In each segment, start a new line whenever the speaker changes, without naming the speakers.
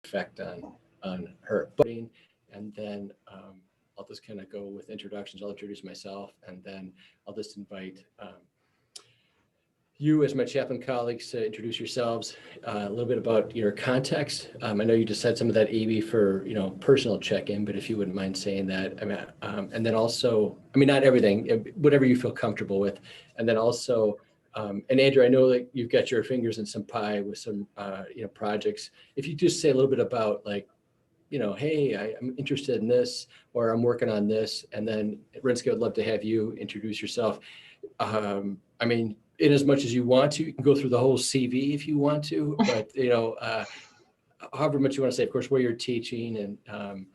effect on her. And then I'll just kind of go with introductions. I'll introduce myself, and then I'll just invite you as my chaplain colleagues to introduce yourselves, a little bit about your context. I know you just said some of that, AB, for personal check-in, but if you wouldn't mind saying that, I mean, and then also, I mean, not everything, whatever you feel comfortable with, and then also, and Andrew, I know that you've got your fingers in some pie with some projects. If you just say a little bit about like, hey, I'm interested in this, or I'm working on this, and then Renske, I'd love to have you introduce yourself. I mean, in as much as you want to, you can go through the whole CV if you want to, but however much you want to say, of course, where you're teaching, and I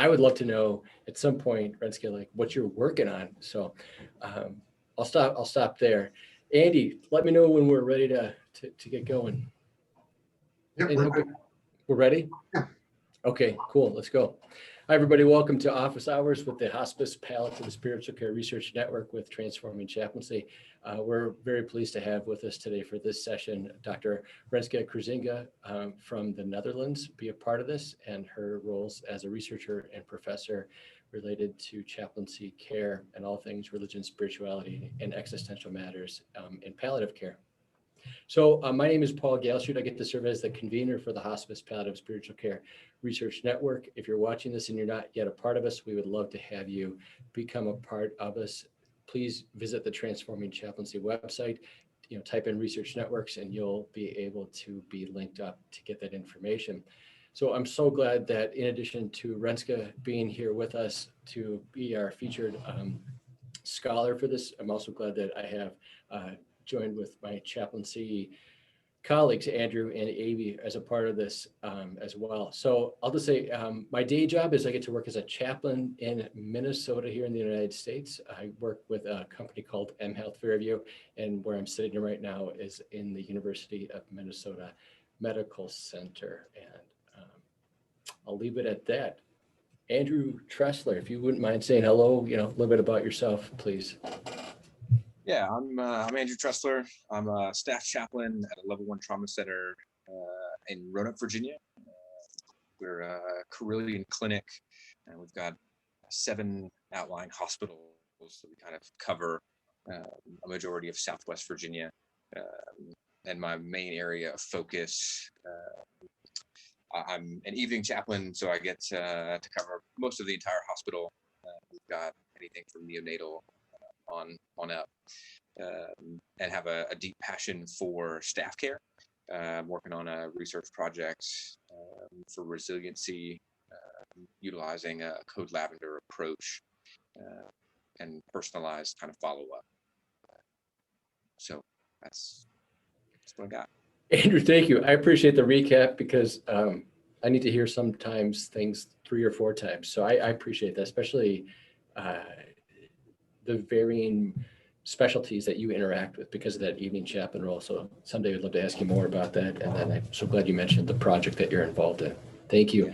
would love to know at some point, Renske, like what you're working on. So I'll stop there. Andy, let me know when we're ready to get going.
Yep,
we're ready?
Yeah.
Okay, cool. Let's go. Hi, everybody. Welcome to Office Hours with the Hospice, Palliative, and Spiritual Care Research Network with Transforming Chaplaincy. We're very pleased to have with us today for this session, Dr. Renske Kruizinga from the Netherlands be a part of this, and her roles as a researcher and professor related to chaplaincy care and all things religion, spirituality, and existential matters in palliative care. So my name is Paul Galshoot. I get to serve as the convener for the Hospice, Palliative, Spiritual Care Research Network. If you're watching this and you're not yet a part of us, we would love to have you become a part of us. Please visit the Transforming Chaplaincy website, type in research networks, and you'll be able to be linked up to get that information. So I'm so glad that in addition to Renske being here with us to be our featured scholar for this, I'm also glad that I have joined with my chaplaincy colleagues, Andrew and Avi, as a part of this as well. So I'll just say my day job is I get to work as a chaplain in Minnesota here in the United States. I work with a company called M Health Fairview, and where I'm sitting right now is in the University of Minnesota Medical Center. And I'll leave it at that. Andrew Tressler, if you wouldn't mind saying hello, a little bit about yourself, please.
Yeah, I'm Andrew Tressler. I'm a staff chaplain at a level 1 trauma center in Roanoke, Virginia. We're a Carillion clinic, and we've got 7 outlying hospitals that we kind of cover a majority of Southwest Virginia. And my main area of focus, I'm an evening chaplain, so I get to cover most of the entire hospital. We've got anything from neonatal on up, and have a deep passion for staff care. I'm working on a research project for resiliency, utilizing a Code Lavender approach and personalized kind of follow-up. So that's what I got.
Andrew, thank you. I appreciate the recap because I need to hear sometimes things 3 or 4 times. So I appreciate that, especially the varying specialties that you interact with because of that evening chaplain role. So someday I'd love to ask you more about that. And then I'm so glad you mentioned the project that you're involved in. Thank you. Yeah.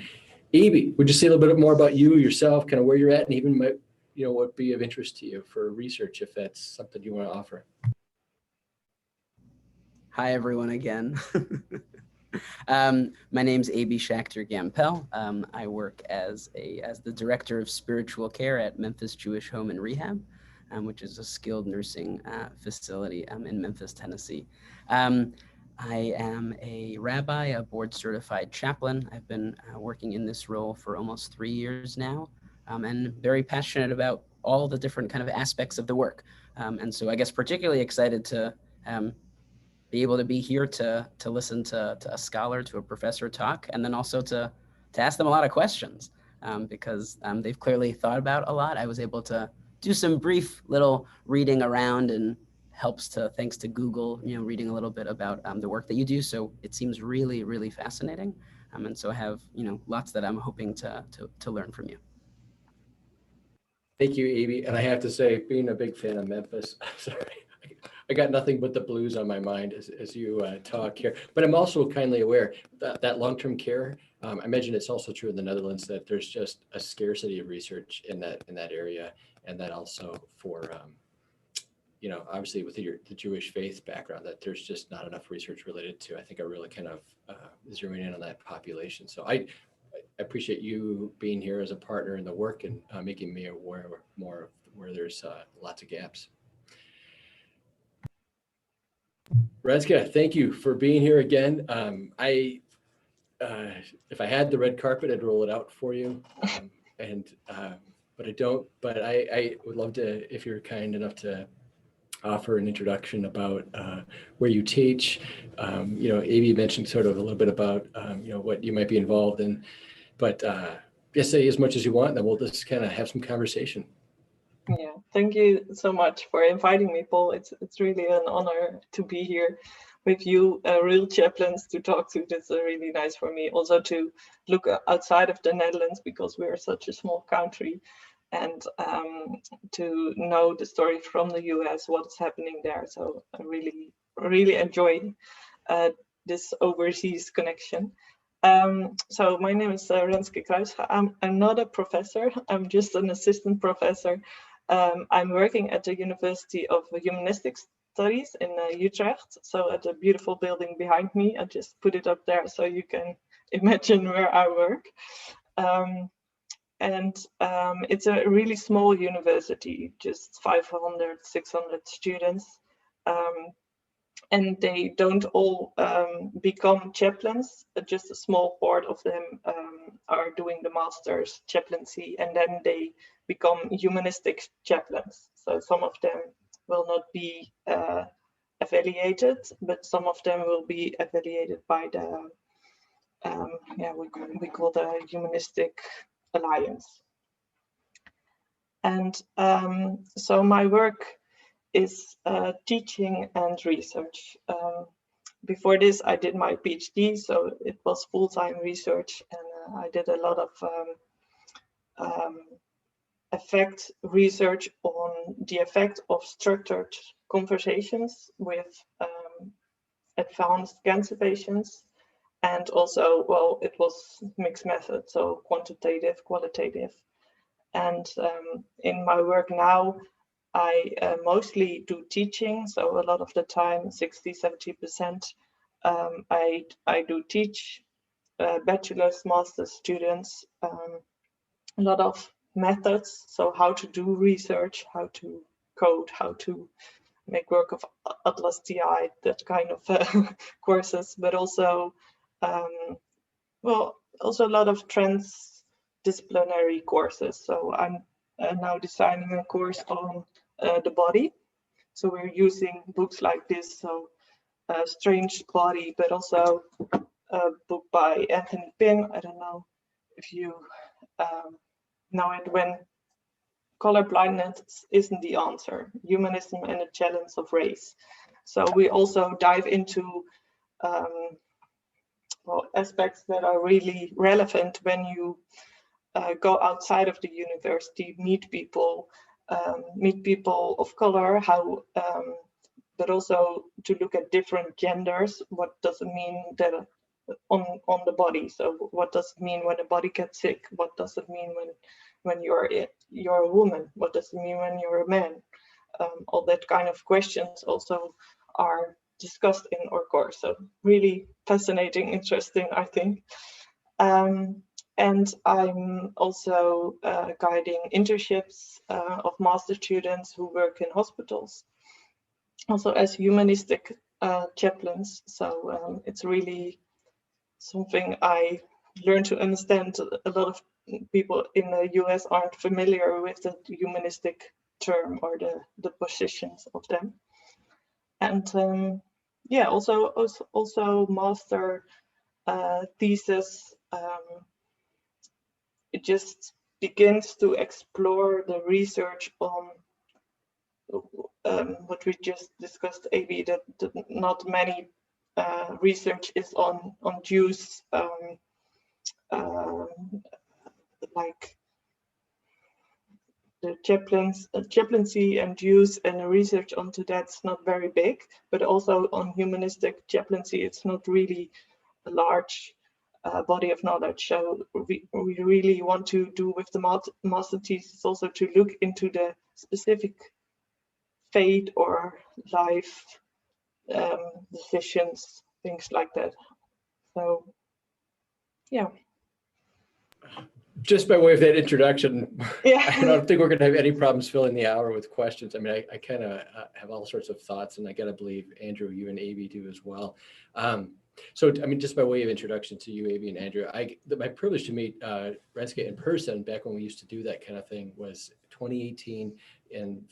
Evie, would you say a little bit more about you, yourself, kind of where you're at, and even what would be of interest to you for research, if that's something you want to offer?
Hi, everyone, again. My name's A.B. Schachter Gampel. I work as the Director of Spiritual Care at Memphis Jewish Home and Rehab, which is a skilled nursing facility in Memphis, Tennessee. I am a rabbi, a board-certified chaplain. I've been working in this role for almost 3 years now, and very passionate about all the different kind of aspects of the work. And so I guess particularly excited to be able to be here to listen to a scholar, to a professor talk, and then also to ask them a lot of questions because they've clearly thought about a lot. I was able to do some brief little reading around, and thanks to Google, reading a little bit about the work that you do. So it seems really, really fascinating. And so I have, lots that I'm hoping to learn from you.
Thank you, Evie. And I have to say, being a big fan of Memphis, sorry, I got nothing but the blues on my mind as you talk here. But I'm also kindly aware that long-term care, I imagine it's also true in the Netherlands that there's just a scarcity of research in that area, and that also for obviously with the Jewish faith background, that there's just not enough research related to, I think, are really kind of zeroing in on that population. So I appreciate you being here as a partner in the work and making me aware more of where there's lots of gaps. Renske, thank you for being here again. If I had the red carpet, I'd roll it out for you. But I don't, but I would love to, if you're kind enough to offer an introduction about where you teach. Avi mentioned sort of a little bit about, what you might be involved in, but just say as much as you want, and then we'll just kind of have some conversation.
Yeah, thank you so much for inviting me, Paul. It's really an honor to be here with you, real chaplains, to talk to. That's really nice for me. Also to look outside of the Netherlands, because we're such a small country, and to know the story from the US, what's happening there. So I really, really enjoy this overseas connection. So my name is Renske Kruizinga. I'm not a professor. I'm just an assistant professor. I'm working at the University of Humanistic Studies in Utrecht. So at a beautiful building behind me. I just put it up there so you can imagine where I work. It's a really small university, just 500, 600 students. And they don't all become chaplains, just a small part of them are doing the master's chaplaincy, and then they become humanistic chaplains. So some of them will not be affiliated, but some of them will be affiliated by the, we call the Humanistic Alliance. And so my work is teaching and research. Before this, I did my PhD, so it was full-time research, and I did a lot of effect research on the effect of structured conversations with advanced cancer patients. And also, well, it was mixed method, so quantitative, qualitative. And in my work now, I mostly do teaching, so a lot of the time, 60–70%, I do teach bachelor's, master's students, a lot of methods, so how to do research, how to code, how to make work of Atlas TI, that kind of courses, but also, also a lot of transdisciplinary courses. So I'm now designing a course on the body. So we're using books like this, so Strange Body, but also a book by Anthony Pym. I don't know if you know it, When Colorblindness Isn't the Answer, Humanism and the Challenge of Race. So we also dive into aspects that are really relevant when you go outside of the university, meet people of color, how, but also to look at different genders. What does it mean that on the body? So what does it mean when a body gets sick? What does it mean when you're a woman? What does it mean when you're a man? All that kind of questions also are discussed in our course. So really fascinating, interesting, I think. And I'm also guiding internships of master students who work in hospitals, also as humanistic chaplains. So it's really something I learned to understand. A lot of people in the US aren't familiar with the humanistic term or the positions of them. And yeah, also master thesis. It just begins to explore the research on what we just discussed, AB, that not many research is on Jews, like the chaplaincy and Jews, and the research onto that's not very big, but also on humanistic chaplaincy, it's not really a large body of knowledge. So we really want to do with the master thesis also to look into the specific fate or life decisions, things like that. So, yeah.
Just by way of that introduction,
Yeah.
I don't think we're going to have any problems filling the hour with questions. I mean, I kind of have all sorts of thoughts, and I got to believe, Andrew, you and Avi do as well. So, I mean, just by way of introduction to you, Avi and Andrew, my privilege to meet Renske in person back when we used to do that kind of thing was 2018 in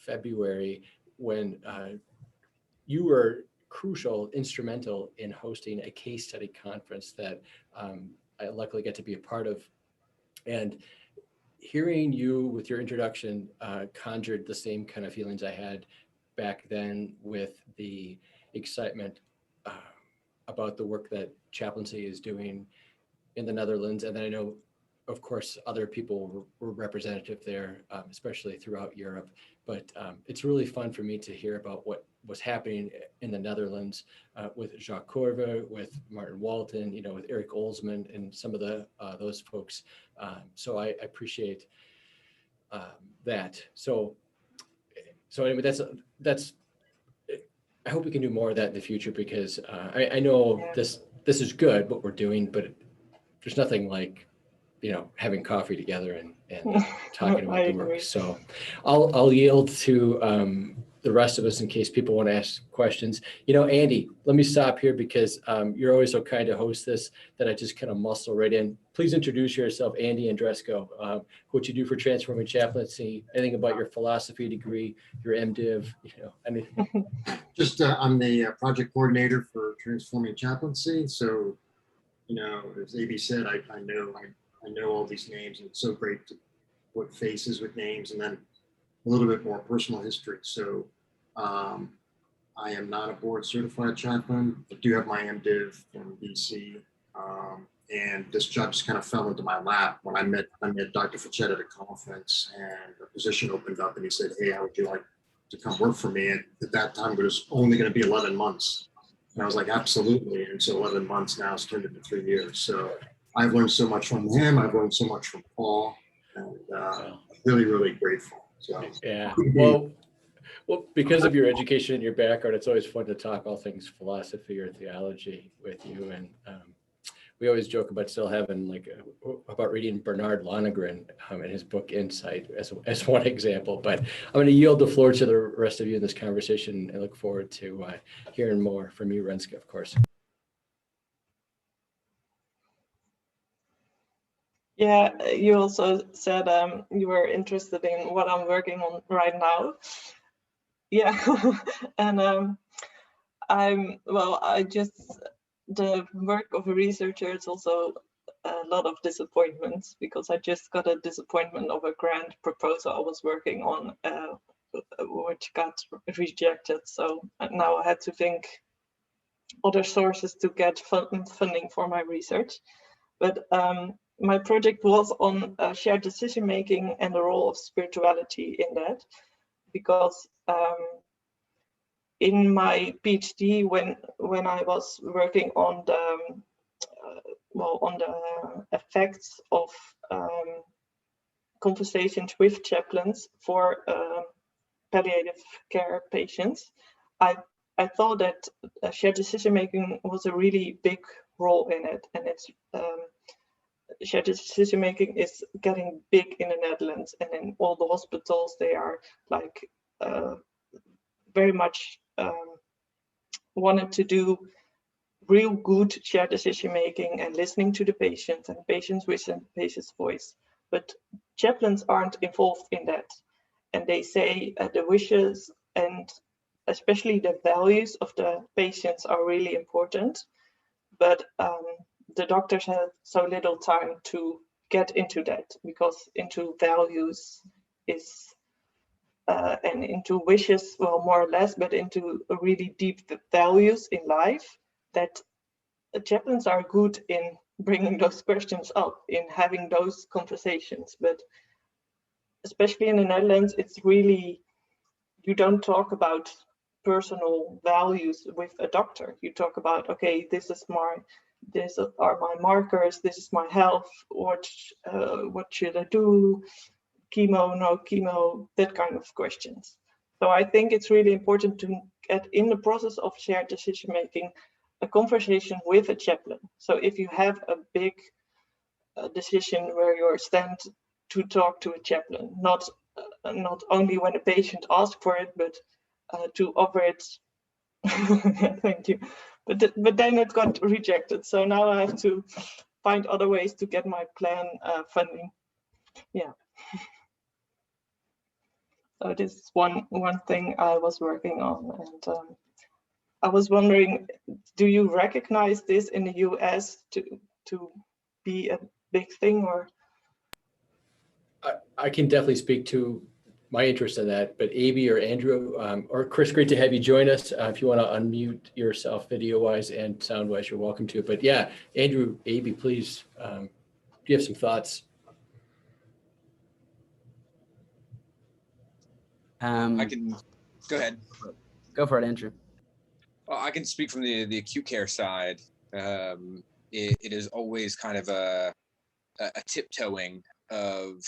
February, when you were crucial, instrumental in hosting a case study conference that I luckily got to be a part of. And hearing you with your introduction conjured the same kind of feelings I had back then with the excitement about the work that chaplaincy is doing in the Netherlands. And then I know, of course, other people were representative there, especially throughout Europe. But it's really fun for me to hear about what was happening in the Netherlands with Jacques Corver, with Martin Walton, with Eric Olsman and some of those folks. So I appreciate that. So anyway, that's. I hope we can do more of that in the future, because I know this is good what we're doing, but there's nothing like having coffee together and talking about the work. So I'll yield to the rest of us in case people want to ask questions. Andy, let me stop here because you're always so kind to host this that I just kind of muscle right in. Please introduce yourself, Andy Andresco, what you do for Transforming Chaplaincy, anything about your philosophy degree, your MDiv, anything.
Just I'm the project coordinator for Transforming Chaplaincy. So, as AB said, I know all these names, and it's so great to put faces with names, and then a little bit more personal history. So I am not a board certified chaplain. I do have my MDiv from BC. And this job just kind of fell into my lap when I met Dr. Fachette at a conference, and a position opened up, and he said, "Hey, how would you like to come work for me?" And at that time, it was only going to be 11 months. And I was like, absolutely. And so 11 months now has turned into 3 years. So I've learned so much from him. I've learned so much from Paul, and really, really grateful. So
yeah, well, because of your education and your background, it's always fun to talk all things philosophy or theology with you. And we always joke about still having about reading Bernard Lonergan in his book Insight as one example. But I'm going to yield the floor to the rest of you in this conversation. I look forward to hearing more from you, Renske, of course.
Yeah, you also said you were interested in what I'm working on right now. Yeah, and the work of a researcher is also a lot of disappointments, because I just got a disappointment of a grant proposal I was working on, which got rejected. So now I had to think other sources to get funding for my research. But my project was on shared decision making and the role of spirituality in that, because in my PhD, when I was working on the effects of conversations with chaplains for palliative care patients, I thought that shared decision making was a really big role in it, and it's shared decision making is getting big in the Netherlands, and in all the hospitals they are very much wanted to do real good shared decision making and listening to the patients, and patients listen to the patient's voice. But chaplains aren't involved in that, and they say the wishes and especially the values of the patients are really important, but the doctors have so little time to get into that, because into values is and into wishes, well, more or less, but into really deep values in life, that chaplains are good in bringing those questions up, in having those conversations. But especially in the Netherlands, it's really, you don't talk about personal values with a doctor. You talk about, okay, these are my markers, this is my health, what should I do, chemo, no chemo, that kind of questions. So I think it's really important to get in the process of shared decision making a conversation with a chaplain. So if you have a big decision where you're stand to talk to a chaplain, not only when a patient asks for it, but to offer it. Thank you. But then it got rejected. So now I have to find other ways to get my plan funding. Yeah. So this is one thing I was working on, and I was wondering, do you recognize this in the US to be a big thing, or?
I can definitely speak to my interest in that, but AB or Andrew or Chris, great to have you join us. If you want to unmute yourself video-wise and sound-wise, you're welcome to. But yeah, Andrew, AB, please, do you have some thoughts?
I can go ahead.
Go for it, Andrew.
Well, I can speak from the acute care side. It is always kind of a tiptoeing of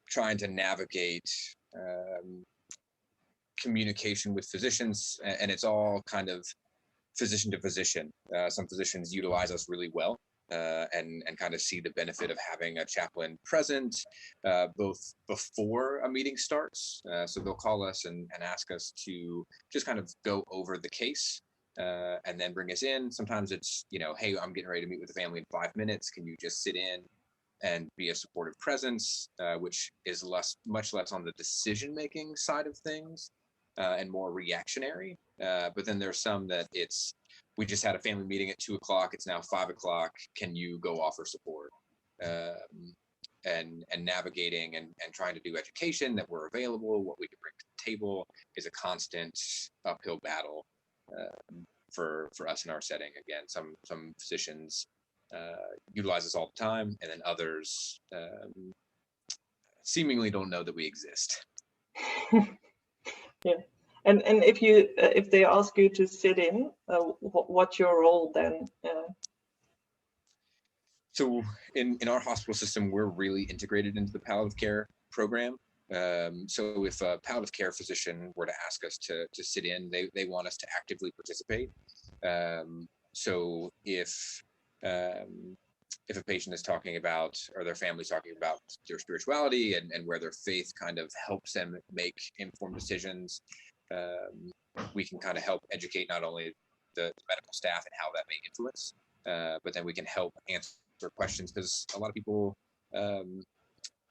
trying to navigate communication with physicians, and it's all kind of physician to physician. Some physicians utilize us really well and kind of see the benefit of having a chaplain present both before a meeting starts. So they'll call us and ask us to just kind of go over the case and then bring us in. Sometimes it's, hey, I'm getting ready to meet with the family in 5 minutes. Can you just sit in and be a supportive presence, which is much less on the decision-making side of things and more reactionary. But then there's some that we just had a family meeting at 2 o'clock. It's now 5 o'clock. Can you go offer support? And navigating and trying to do education that we're available, what we can bring to the table is a constant uphill battle for us in our setting. Again, some physicians utilize us all the time, and then others seemingly don't know that we exist.
Yeah, and if they ask you to sit in, what's your role then?
So in our hospital system, we're really integrated into the palliative care program. So if a palliative care physician were to ask us to sit in, they want us to actively participate. So if a patient is talking about, or their family's talking about their spirituality and where their faith kind of helps them make informed decisions, we can kind of help educate not only the medical staff and how that may influence, but then we can help answer questions, because a lot of people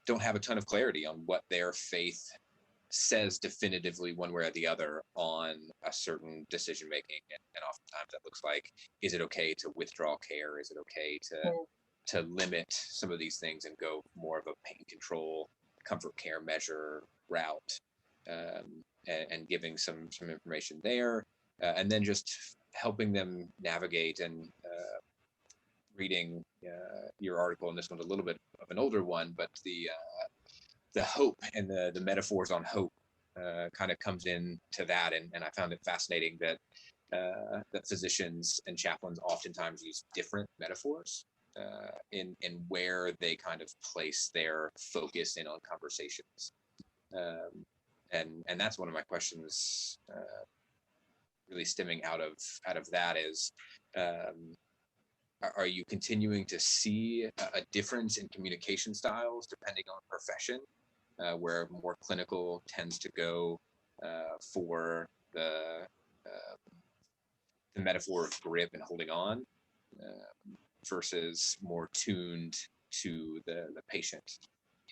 don't have a ton of clarity on what their faith says definitively one way or the other on a certain decision making, and oftentimes that looks like, is it okay to withdraw care? Is it okay to limit some of these things and go more of a pain control, comfort care measure route, and giving some information there, and then just helping them navigate and reading your article, and this one's a little bit of an older one, but the hope and the metaphors on hope kind of comes into that, and I found it fascinating that that physicians and chaplains oftentimes use different metaphors in where they kind of place their focus in on conversations, and that's one of my questions, really stemming out of that is, are you continuing to see a difference in communication styles depending on profession, where more clinical tends to go for the metaphor of grip and holding on, versus more tuned to the patient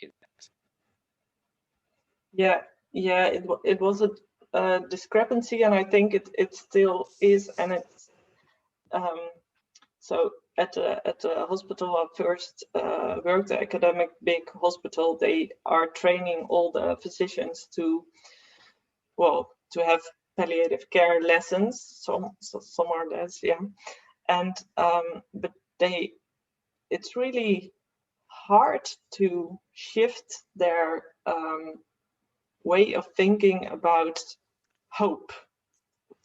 in that?
Yeah, it was a discrepancy, and I think it still is, and it's so at the hospital I first worked, the academic big hospital, they are training all the physicians to have palliative care lessons. Some are less, yeah, and but it's really hard to shift their way of thinking about hope.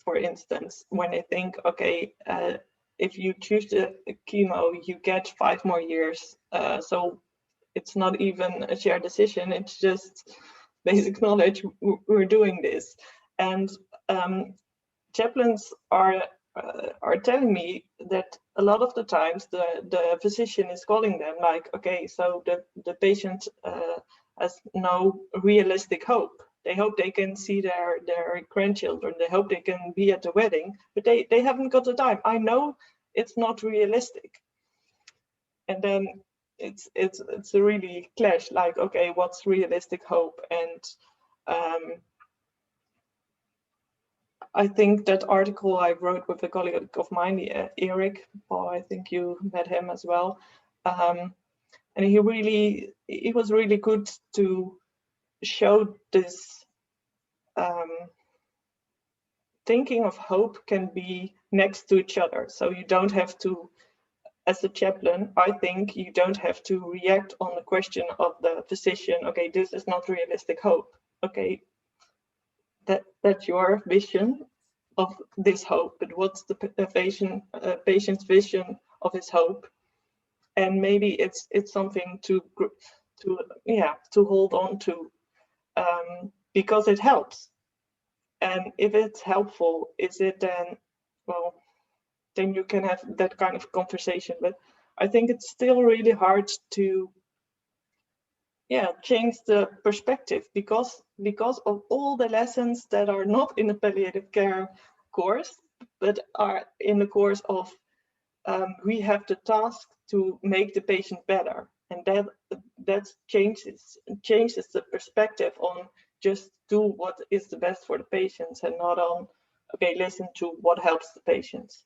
For instance, when they think, okay, if you choose the chemo, you get 5 more years. So it's not even a shared decision. It's just basic knowledge. We're doing this. And chaplains are telling me that a lot of the times the physician is calling them like, okay, so the patient has no realistic hope. They hope they can see their grandchildren. They hope they can be at the wedding, but they haven't got the time. I know it's not realistic. And then it's a really clash, like, okay, what's realistic hope? And I think that article I wrote with a colleague of mine, Eric, Paul, I think you met him as well. And he was really good to show this thinking of hope can be next to each other. So you don't have to, as a chaplain, I think you don't have to react on the question of the physician, okay, this is not realistic hope. Okay, that's your vision of this hope, but what's the patient's vision of his hope? And maybe it's something to hold on to, because it helps. And if it's helpful, is it then, well, then you can have that kind of conversation. But I think it's still really hard to change the perspective, because of all the lessons that are not in the palliative care course, but are in the course of we have the task to make the patient better, and that changes the perspective on just do what is the best for the patients, and not on, okay, listen to what helps the patients.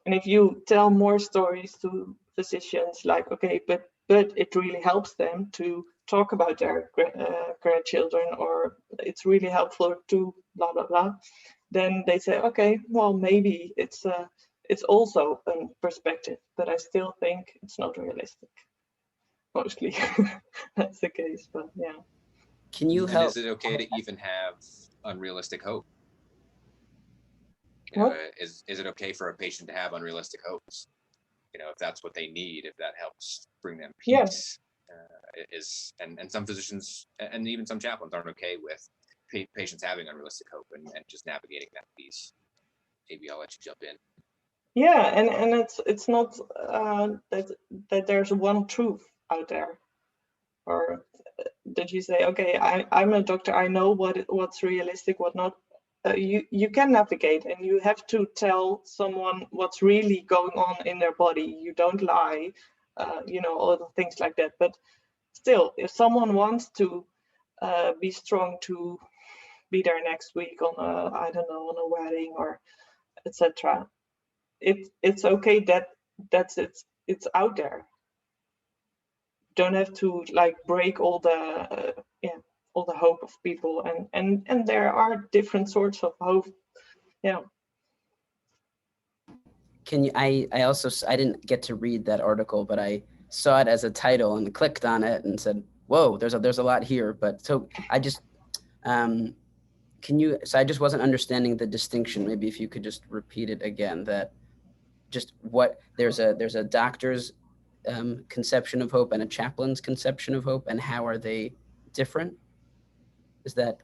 And if you tell more stories to physicians, like, okay, but it really helps them to talk about their grandchildren, or it's really helpful to blah blah blah, then they say, okay, well, maybe it's also a perspective, but I still think it's not realistic. Mostly that's the case, but yeah.
Can you
And
help?
is it okay to even have unrealistic hope?
What?
Is it okay for a patient to have unrealistic hopes? If that's what they need, if that helps bring them peace. And some physicians and even some chaplains aren't okay with patients having unrealistic hope and just navigating that piece. Maybe I'll let you jump in.
Yeah, and it's not that there's one truth out there, or that you say, okay, I'm a doctor, I know what's realistic, what not. You can navigate, and you have to tell someone what's really going on in their body. You don't lie, all the things like that. But still, if someone wants to be strong to be there next week on a wedding or etc., it's okay that's it's out there. Don't have to like break all the hope of people, and there are different sorts of hope. Yeah.
Can you? I didn't get to read that article, but I saw it as a title and clicked on it and said, "Whoa, there's a lot here." But so I just can you? So I just wasn't understanding the distinction. Maybe if you could just repeat it again. That just what there's a doctor's conception of hope and a chaplain's conception of hope, and how are they different? Is that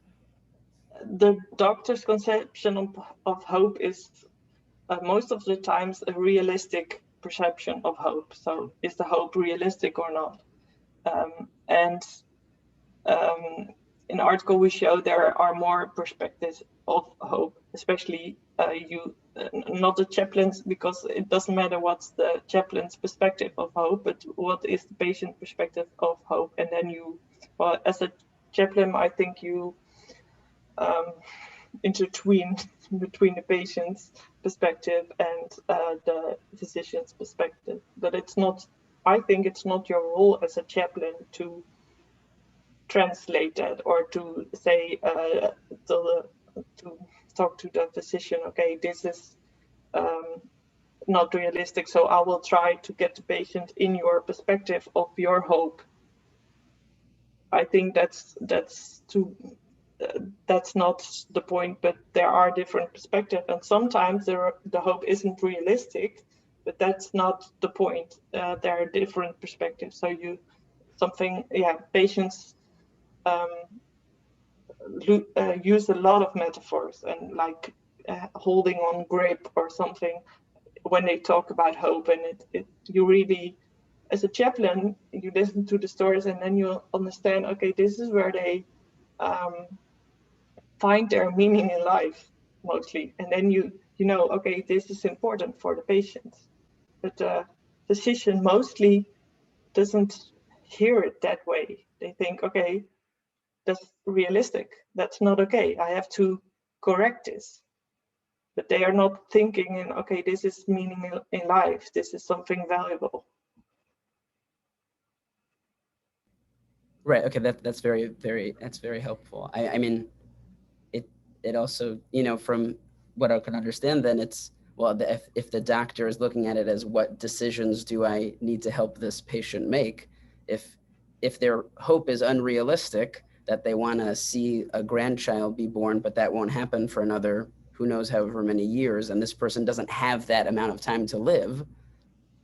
the doctor's conception of hope is most of the times a realistic perception of hope. So is the hope realistic or not? In the article we show there are more perspectives of hope, especially not the chaplains, because it doesn't matter what's the chaplain's perspective of hope, but what is the patient perspective of hope. And then as a chaplain, I think you intertwine between the patient's perspective and the physician's perspective. But I think it's not your role as a chaplain to translate that, or to say to talk to the physician, okay, this is not realistic, so I will try to get the patient in your perspective of your hope. I think that's not the point, but there are different perspectives, and sometimes the hope isn't realistic, but that's not the point. There are different perspectives, so patients use a lot of metaphors and like holding on grip or something when they talk about hope. And you really, as a chaplain, you listen to the stories and then you understand, okay, this is where they find their meaning in life mostly. And then you know, okay, this is important for the patients. But the physician mostly doesn't hear it that way. They think, okay, that's realistic. That's not okay. I have to correct this. But they are not thinking in, okay, this is meaning in life. This is something valuable.
Right. Okay. That's very helpful. I mean, it also, you know, from what I can understand, then it's, well, if the doctor is looking at it as what decisions do I need to help this patient make, if their hope is unrealistic, that they want to see a grandchild be born, but that won't happen for another, who knows, however many years, and this person doesn't have that amount of time to live,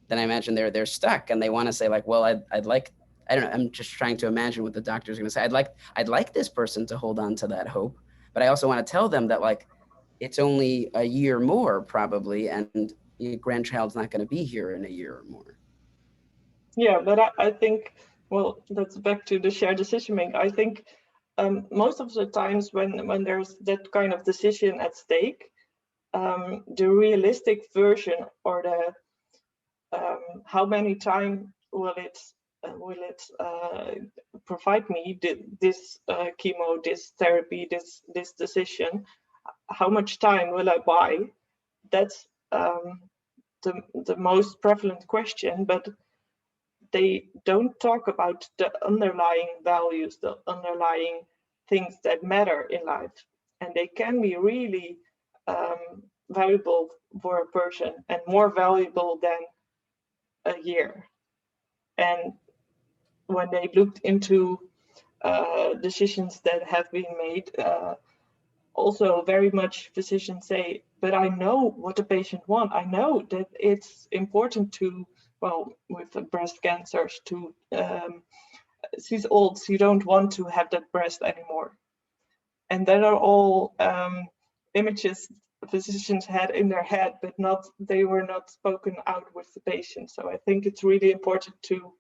then I imagine they're stuck and they want to say like, well, I'd like, I don't know, I'm just trying to imagine what the doctor's going to say. I'd like this person to hold on to that hope, but I also want to tell them that like, it's only a year more probably, and your grandchild's not going to be here in a year or more.
Yeah, but I think, well, that's back to the shared decision making. I think most of the times when there's that kind of decision at stake, the realistic version or the how many time will it provide me this chemo, this therapy, this decision? How much time will I buy? That's the most prevalent question, but they don't talk about the underlying values, the underlying things that matter in life, and they can be really valuable for a person and more valuable than a year. And when they looked into decisions that have been made, also very much physicians say, but I know what the patient wants. I know that it's important to, well, with the breast cancers, to she's old, so you don't want to have that breast anymore. And that are all images physicians had in their head, but they were not spoken out with the patient. So I think it's really important to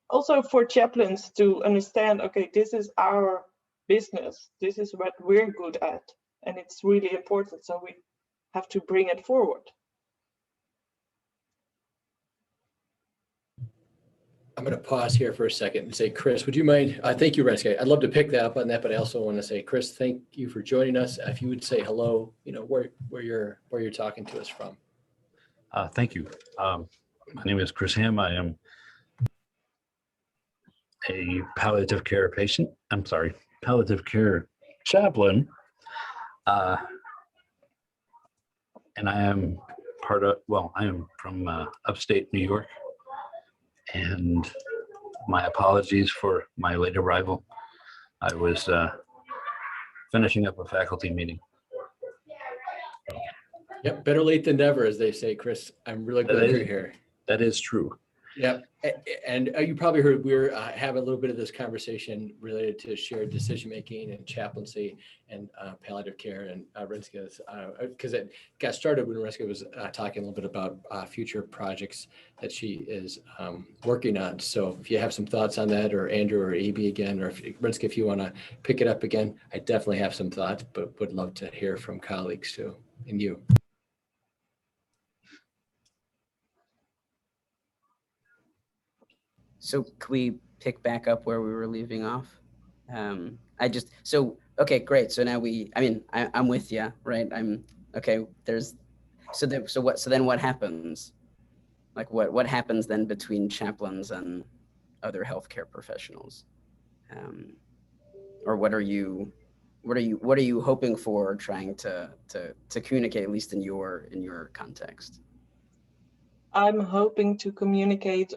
also for chaplains to understand, okay, this is our business, this is what we're good at, and it's really important, so we have to bring it forward.
I'm going to pause here for a second and say, Chris, would you mind? Thank you, Renske. I'd love to pick that up on that, but I also want to say, Chris, thank you for joining us. If you would say hello, you know, where you're talking to us from.
Thank you. My name is Chris Ham. I am a palliative care chaplain. And I am I am from upstate New York. And my apologies for my late arrival. I was finishing up a faculty meeting.
Yep, better late than never, as they say, Chris. I'm really glad you're here.
That is true.
Yep, and you probably heard we're having a little bit of this conversation related to shared decision making and chaplaincy and palliative care and Renskes, because it got started when Renske was talking a little bit about future projects that she is working on. So if you have some thoughts on that, or Andrew or AB again, or Renske, if you want to pick it up again, I definitely have some thoughts, but would love to hear from colleagues too, and you.
So can we pick back up where we were leaving off? Okay, great. So now I'm with you, right? Okay. So then what happens? Like what happens then between chaplains and other healthcare professionals? Or what are you hoping for, or trying to communicate, at least in your context?
I'm hoping to communicate.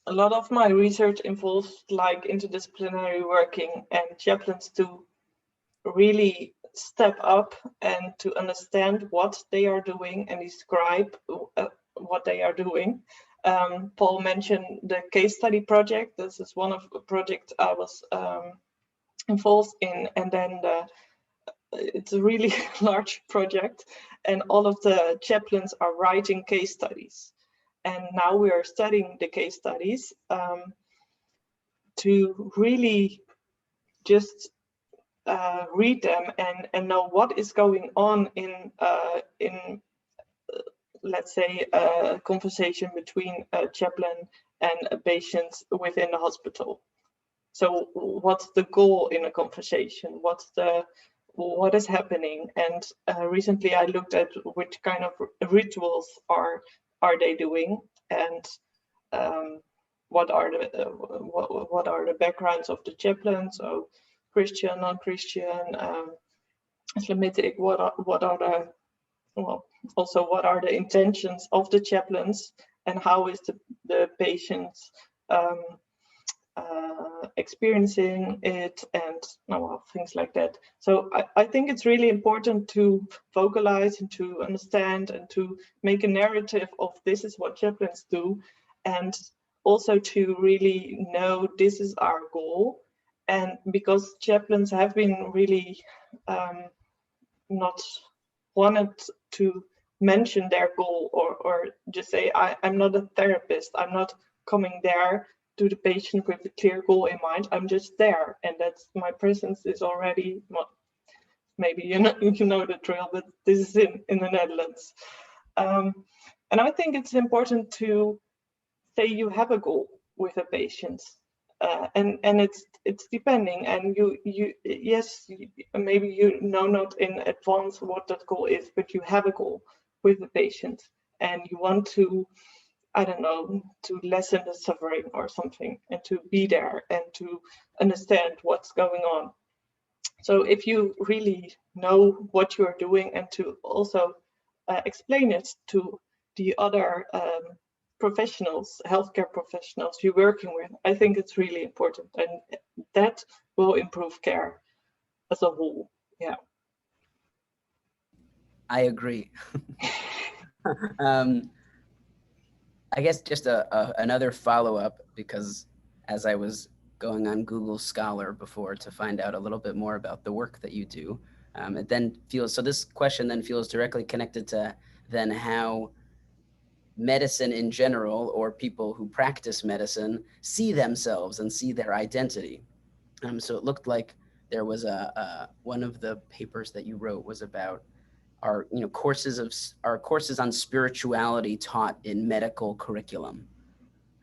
A lot of my research involves like interdisciplinary working, and chaplains to really step up and to understand what they are doing and describe what they are doing, Paul mentioned the case study project. This is one of the projects I was involved in, and then it's a really large project, and all of the chaplains are writing case studies. And now we are studying the case studies to really just read them and know what is going on in let's say a conversation between a chaplain and a patient within the hospital. So what's the goal in a conversation? What is happening? And recently I looked at which kind of rituals are they doing, and what are the backgrounds of the chaplain? So Christian, non-Christian, Islamitic. What are the, well, also what are the intentions of the chaplains, and how is the patient experiencing it, and well, things like that. So I think it's really important to vocalize and to understand and to make a narrative of this is what chaplains do, and also to really know this is our goal. And because chaplains have been really not wanted to mention their goal, or just say, I'm not a therapist, I'm not coming there to the patient with a clear goal in mind, I'm just there, and that's my presence is already, well, maybe you know the drill, but this is in the Netherlands. And I think it's important to say you have a goal with a patient, and it's depending, and yes, maybe you know not in advance what that goal is, but you have a goal with the patient, and you want to, I don't know, to lessen the suffering or something, and to be there and to understand what's going on. So if you really know what you're doing, and to also explain it to the other professionals, healthcare professionals you're working with, I think it's really important, and that will improve care as a whole. Yeah,
I agree. I guess just another follow-up, because as I was going on Google Scholar before to find out a little bit more about the work that you do, it then feels, so this question then feels directly connected to then how medicine in general, or people who practice medicine, see themselves and see their identity. So it looked like there was one of the papers that you wrote was about our courses on spirituality taught in medical curriculum.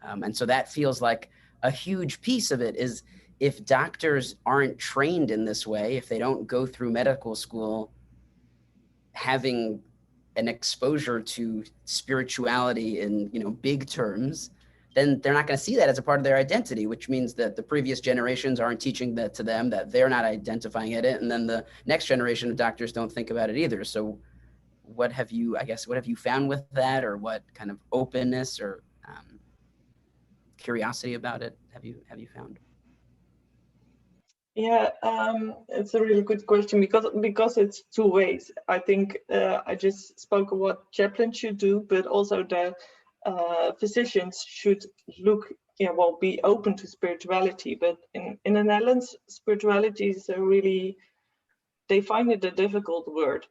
And so that feels like a huge piece of it is, if doctors aren't trained in this way, if they don't go through medical school having an exposure to spirituality in big terms, then they're not going to see that as a part of their identity, which means that the previous generations aren't teaching that to them, that they're not identifying it, and then the next generation of doctors don't think about it either. So what have you found with that, or what kind of openness or curiosity about it have you found?
Yeah, it's a really good question, because it's two ways. I think I just spoke of what chaplains should do, but also the physicians should look, be open to spirituality. But in the Netherlands, spirituality is a really, they find it a difficult word.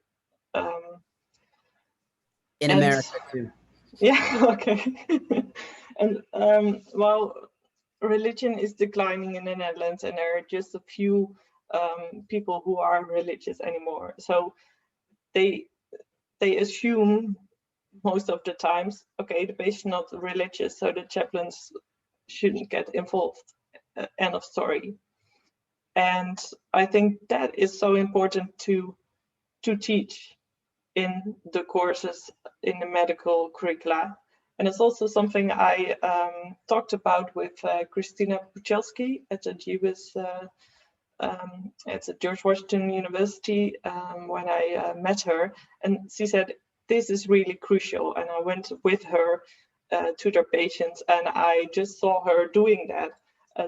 In America too.
Yeah, okay. And well, religion is declining in the Netherlands, and there are just a few people who are religious anymore. So they assume most of the times, okay, the patient not religious, so the chaplains shouldn't get involved. End of story. And I think that is so important to teach in the courses in the medical curricula. And it's also something I talked about with Christina Puchelski at the at George Washington University when I met her, and she said this is really crucial. And I went with her to their patients, and I just saw her doing that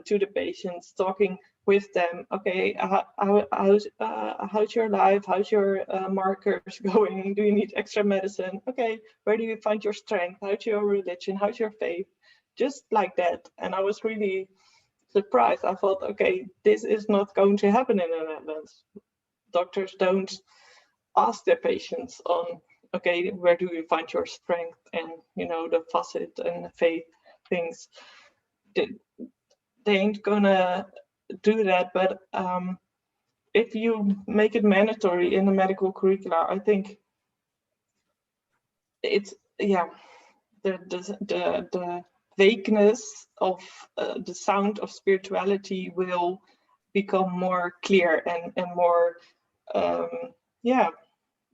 to the patients, talking with them. Okay, how's your life? How's your markers going? Do you need extra medicine? Okay, where do you find your strength? How's your religion? How's your faith? Just like that. And I was really surprised. I thought, okay, this is not going to happen in the Netherlands. Doctors don't ask their patients on, okay, where do you find your strength, and the facet and the faith things. They ain't gonna do that. But if you make it mandatory in the medical curricula, I think it's the vagueness of the sound of spirituality will become more clear and more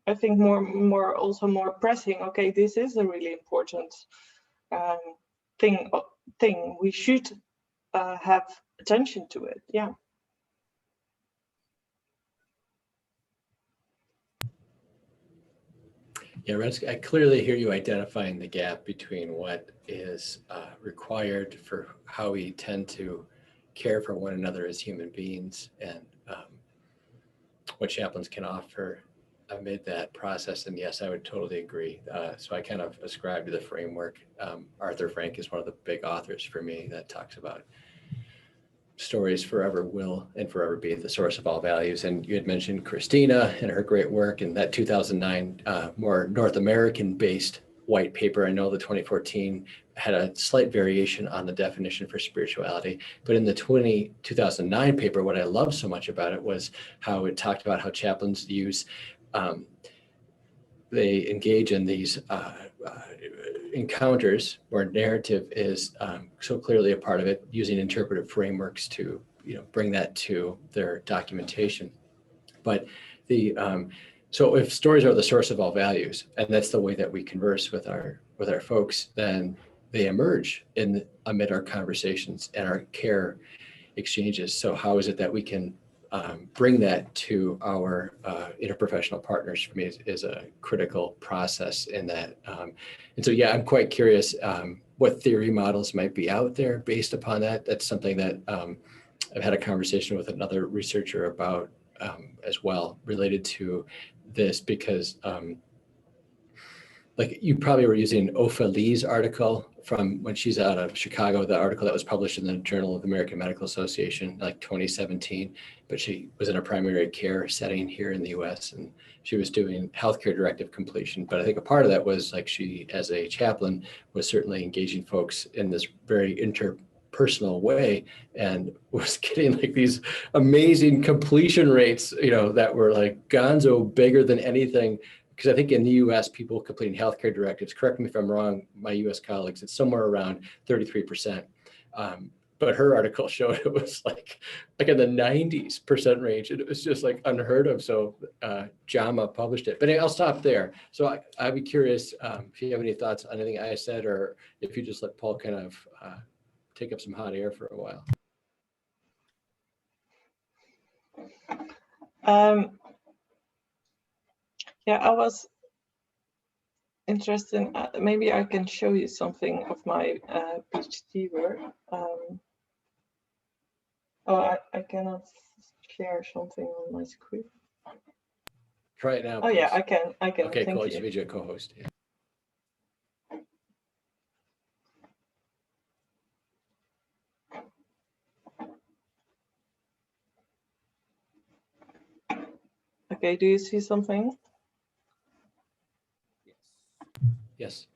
I think more pressing. Okay, this is a really important thing. We should have attention to it. Yeah.
Yeah, Renske, I clearly hear you identifying the gap between what is required for how we tend to care for one another as human beings and what chaplains can offer amid that process. And yes, I would totally agree. So I kind of ascribe to the framework. Arthur Frank is one of the big authors for me that talks about stories forever will and forever be the source of all values. And you had mentioned Christina and her great work in that 2009 more North American based white paper. I know the 2014 had a slight variation on the definition for spirituality, but in the 2009 paper, what I loved so much about it was how it talked about how chaplains use, they engage in these encounters where narrative is so clearly a part of it, using interpretive frameworks to bring that to their documentation. But the so if stories are the source of all values, and that's the way that we converse with our folks, then they emerge amid our conversations and our care exchanges. So how is it that we can bring that to our interprofessional partners? For me is a critical process in that. And so, yeah, I'm quite curious what theory models might be out there based upon that. That's something that I've had a conversation with another researcher about as well, related to this, because like you probably were using Ofa Lee's article from when she's out of Chicago, the article that was published in the Journal of the American Medical Association, like 2017, but she was in a primary care setting here in the US, and she was doing healthcare directive completion. But I think a part of that was like she, as a chaplain, was certainly engaging folks in this very interpersonal way, and was getting like these amazing completion rates, that were like gonzo bigger than anything. Because I think in the US, people completing healthcare directives, correct me if I'm wrong, my US colleagues, it's somewhere around 33%. But her article showed it was like in the 90% range. And it was just like unheard of. So JAMA published it. But anyway, I'll stop there. So I'd be curious if you have any thoughts on anything I said, or if you just let Paul kind of take up some hot air for a while.
Yeah, I was interested. Maybe I can show you something of my PhD work. I cannot share something on my screen.
Try it now.
Oh,
please.
yeah, I can.
Okay,
Thank
cool. I
you.
just made you a co-host. Yeah.
Okay, do you see something?
Yes.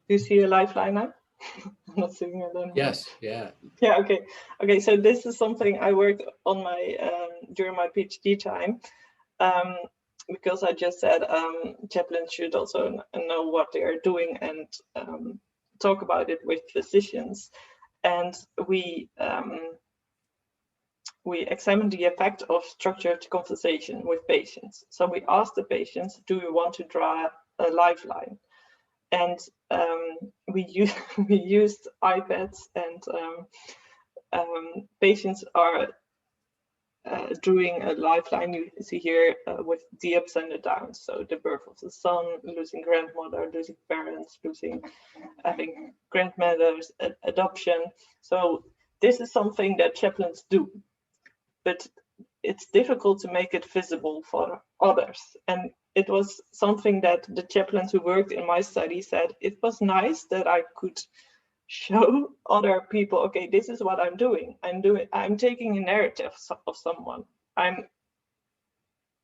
Do you see a lifeline now? I'm not seeing it anymore.
Yes. Yeah.
Yeah. Okay. So this is something I worked on during my PhD time, because I just said chaplains should also know what they are doing and talk about it with physicians, and we examined the effect of structured conversation with patients. So we asked the patients, do you want to draw a lifeline? And we used iPads, and patients are doing a lifeline you see here with the ups and the downs. So the birth of the son, losing grandmother, losing parents, having grandmothers, adoption. So this is something that chaplains do, but it's difficult to make it visible for others. And it was something that the chaplains who worked in my study said, it was nice that I could show other people, okay, this is what I'm doing. I'm taking a narrative of someone. I'm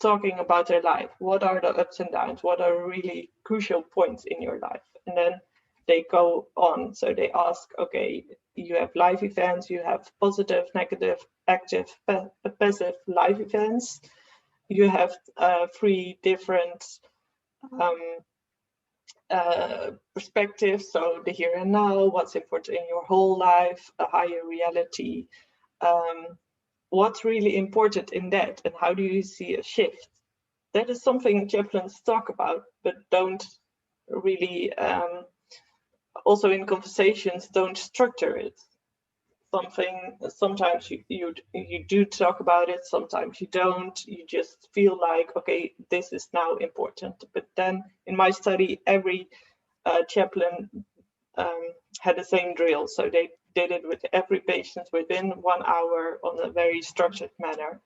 talking about their life. What are the ups and downs? What are really crucial points in your life? And then they go on. So they ask, okay, you have life events, you have positive, negative, active, passive life events. You have 3 different perspectives. So the here and now, what's important in your whole life, a higher reality. What's really important in that, and how do you see a shift? That is something chaplains talk about, but don't really, also in conversations, don't structure it. Sometimes you do talk about it, sometimes you don't. You just feel like, okay, this is now important. But then in my study, every chaplain had the same drill. So they did it with every patient within 1 hour on a very structured manner.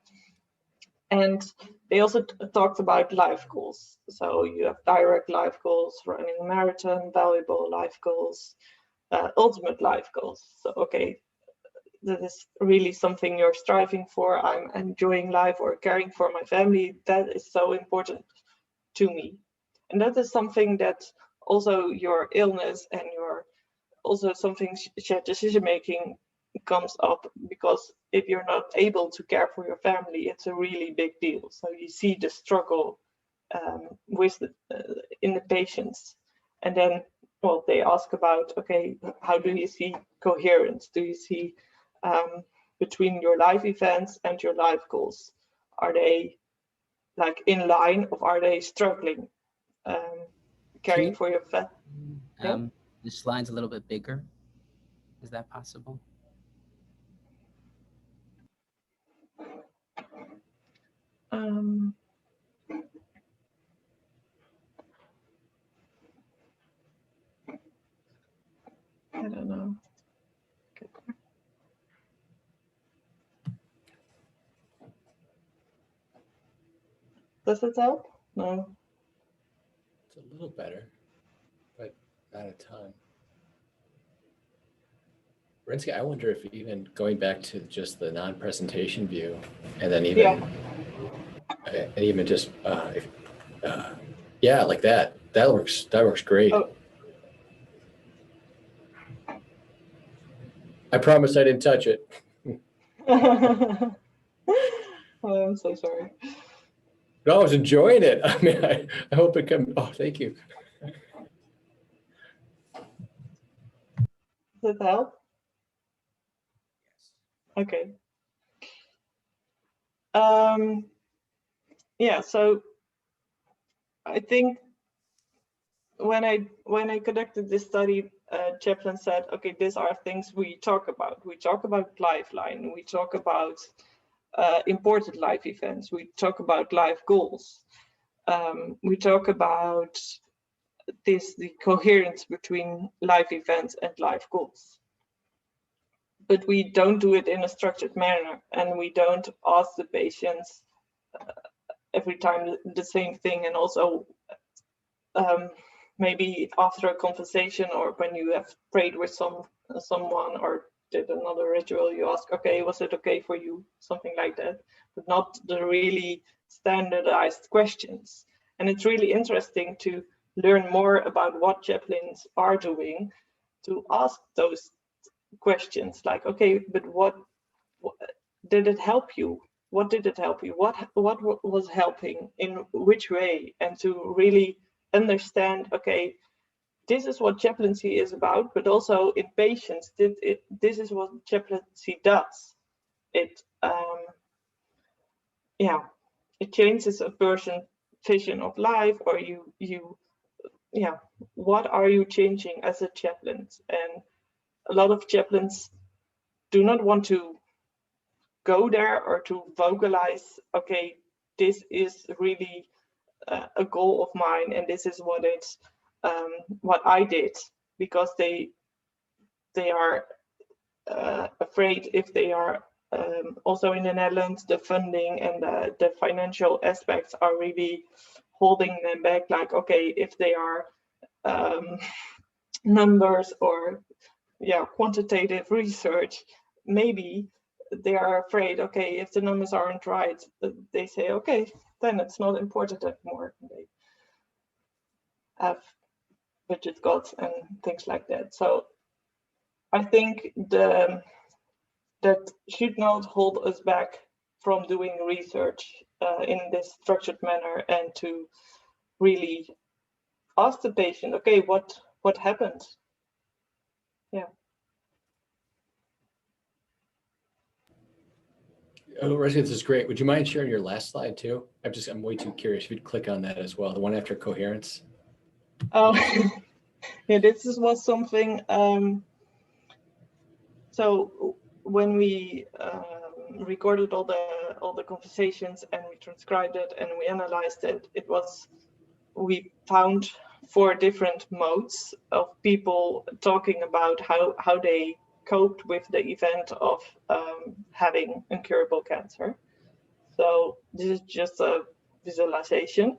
And they also talked about life goals. So you have direct life goals, running a marathon, valuable life goals, ultimate life goals. So, okay, that is really something you're striving for. I'm enjoying life or caring for my family. That is so important to me. And that is something that also your illness and your also something shared decision making comes up, because if you're not able to care for your family, it's a really big deal. So you see the struggle with in the patients. And then, well, they ask about, okay, how do you see coherence? Do you see between your life events and your life goals? Are they like in line, or are they struggling caring for your family?
The slide's a little bit bigger. Is that possible?
I don't know. Does it help? No.
It's a little better, but not a ton. Renske, I wonder if even going back to just the non-presentation view, and then even, and even just, yeah, like that. That works great.
Oh.
I promise I didn't touch it.
Oh, I'm so sorry.
No, I was enjoying it. I mean, I hope it comes. Oh, thank you.
Does it help? Okay. Yeah, so I think when I conducted this study, chaplain said, okay, these are things we talk about. We talk about lifeline. We talk about important life events. We talk about life goals. We talk about the coherence between life events and life goals. But we don't do it in a structured manner, and we don't ask the patients every time the same thing. And also maybe after a conversation, or when you have prayed with someone or did another ritual, you ask, okay, was it okay for you? Something like that, but not the really standardized questions. And it's really interesting to learn more about what chaplains are doing, to ask those questions like, okay, but what did it help you? What did it help you? What was helping in which way? And to really understand, okay, this is what chaplaincy is about, but also in patients, this is what chaplaincy does. It it changes a person's vision of life, or what are you changing as a chaplain? And a lot of chaplains do not want to go there or to vocalize, okay, this is really a goal of mine, and this is what I did, because they are afraid if they are also in the Netherlands, the funding and the financial aspects are really holding them back. Like, okay, if they are numbers or quantitative research, maybe they are afraid, okay, if the numbers aren't right, they say, okay, then it's not important anymore. They have budget cuts and things like that. So I think that should not hold us back from doing research in this structured manner, and to really ask the patient, okay, what happened? Yeah.
Oh, Renske, this is great. Would you mind sharing your last slide too? I'm way too curious if you'd click on that as well, the one after coherence.
Oh, yeah, this was something. So when we recorded all the conversations and we transcribed it and we analyzed it, we found 4 different modes of people talking about how they coped with the event of having incurable cancer. So this is just a visualization.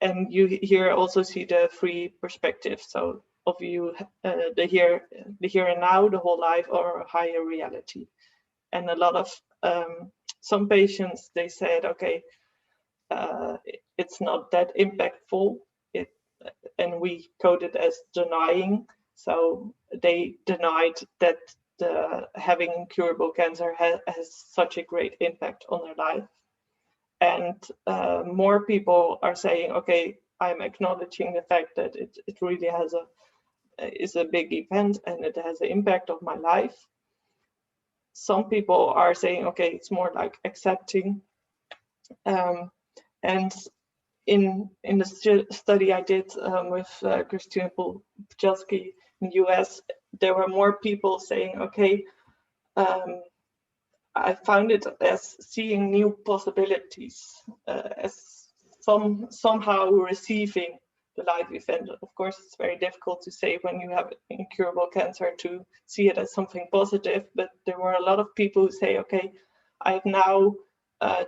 And you here also see the 3 perspectives. So of you, the here and now, the whole life, or a higher reality. And a lot of some patients, they said, okay, it's not that impactful. And we code it as denying. So they denied that having incurable cancer has such a great impact on their life. And more people are saying, okay, I'm acknowledging the fact that it really is a big event and it has an impact on my life. Some people are saying, okay, it's more like accepting. And in the study I did with Christine Pujalski in the US, there were more people saying, okay, I found it as seeing new possibilities, as somehow receiving the life event. Of course, it's very difficult to say when you have incurable cancer to see it as something positive, but there were a lot of people who say, okay, I've now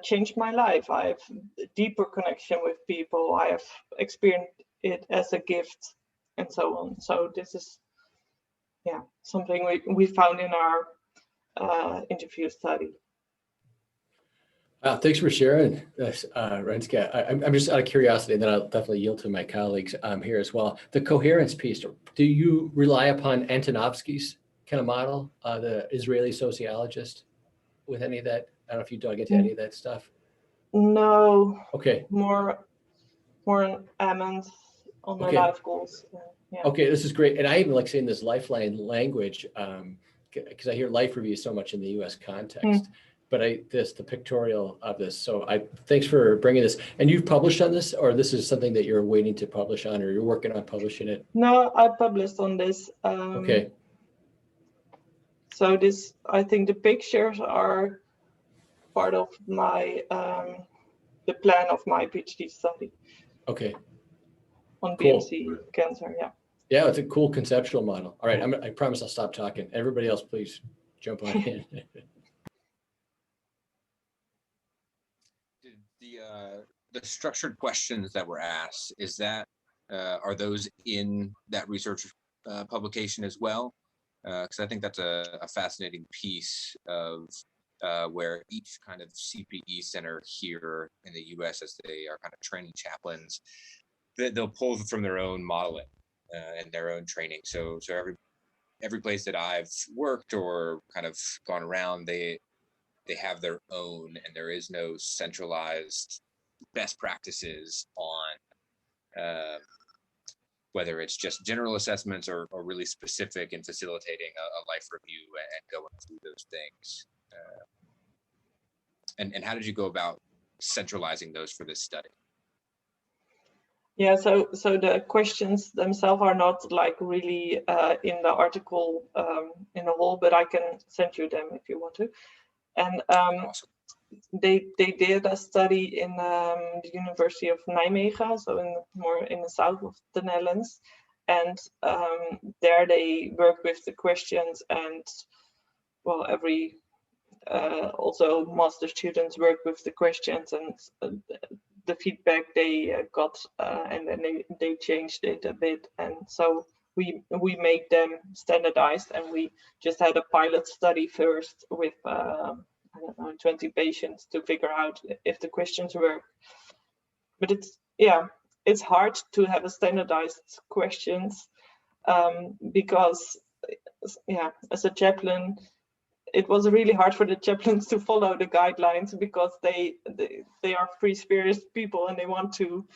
changed my life. I have a deeper connection with people. I have experienced it as a gift, and so on. So this is, something we found in our interview study.
Thanks for sharing this, Renske. I'm just out of curiosity, and then I'll definitely yield to my colleagues here as well. The coherence piece, do you rely upon Antonovsky's kind of model, the Israeli sociologist, with any of that? I don't know if you dug into any of that stuff.
No.
Okay.
More Ammons on the life goals. Yeah.
Okay, this is great. And I even like saying this lifeline language, because I hear life reviews so much in the US context. But the pictorial of this. So thanks for bringing this. And you've published on this, or this is something that you're waiting to publish on, or you're working on publishing it?
No, I published on this.
Okay.
So I think the pictures are part of my the plan of my PhD study.
Okay.
On BMC cancer, yeah.
Yeah, it's a cool conceptual model. All right, I promise I'll stop talking. Everybody else, please jump on in.
The structured questions that were asked, are those in that research publication as well? Because I think that's a fascinating piece of where each kind of CPE center here in the US, as they are kind of training chaplains, they'll pull from their own modeling and their own training. So every place that I've worked or kind of gone around, they have their own, and there is no centralized best practices on whether it's just general assessments or really specific in facilitating a life review and going through those things. And how did you go about centralizing those for this study?
Yeah, so the questions themselves are not like really in the article in the whole, but I can send you them if you want to. And
Awesome.
they did a study in the University of Nijmegen, so more in the south of the Netherlands, and there they work with the questions, and well, every also master students work with the questions, and the feedback they got, and then they changed it a bit, and so we made them standardized, and we just had a pilot study first with I don't know, 20 patients to figure out if the questions work. But it's hard to have a standardized questions because as a chaplain, it was really hard for the chaplains to follow the guidelines because they are free spirited people and they want to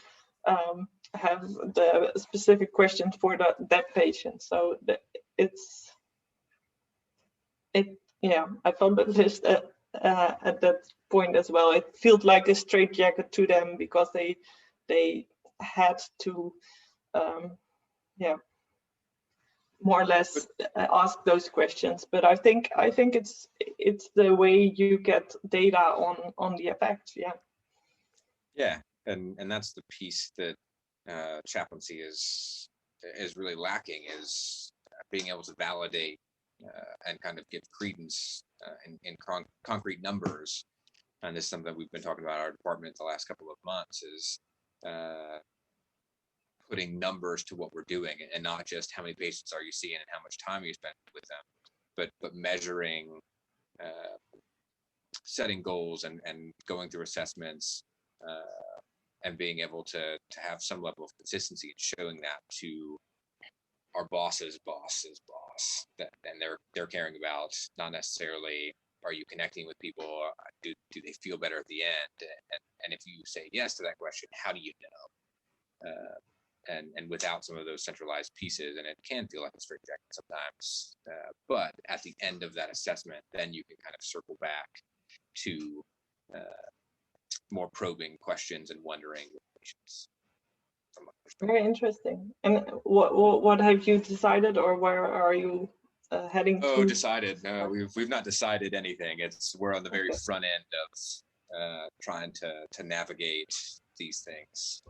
have the specific questions for that patient. So I found that list at that point as well. It felt like a straitjacket to them because they had to more or less ask those questions. But I think it's the way you get data on the effects.
Yeah, and that's the piece that chaplaincy is really lacking, is being able to validate and kind of give credence in concrete numbers. And this is something that we've been talking about in our department the last couple of months, is putting numbers to what we're doing, and not just how many patients are you seeing and how much time you spend with them, but measuring, setting goals and going through assessments, and being able to have some level of consistency and showing that to our boss's boss's boss, and they're caring about, not necessarily are you connecting with people, do they feel better at the end, and if you say yes to that question, how do you know? And without some of those centralized pieces, and it can feel like a straitjacket sometimes, but at the end of that assessment, then you can kind of circle back to more probing questions and wondering with patients.
Very interesting. And what have you decided, or where are you heading to?
Oh, decided? No, we've not decided anything. We're on the very front end of trying to navigate these things,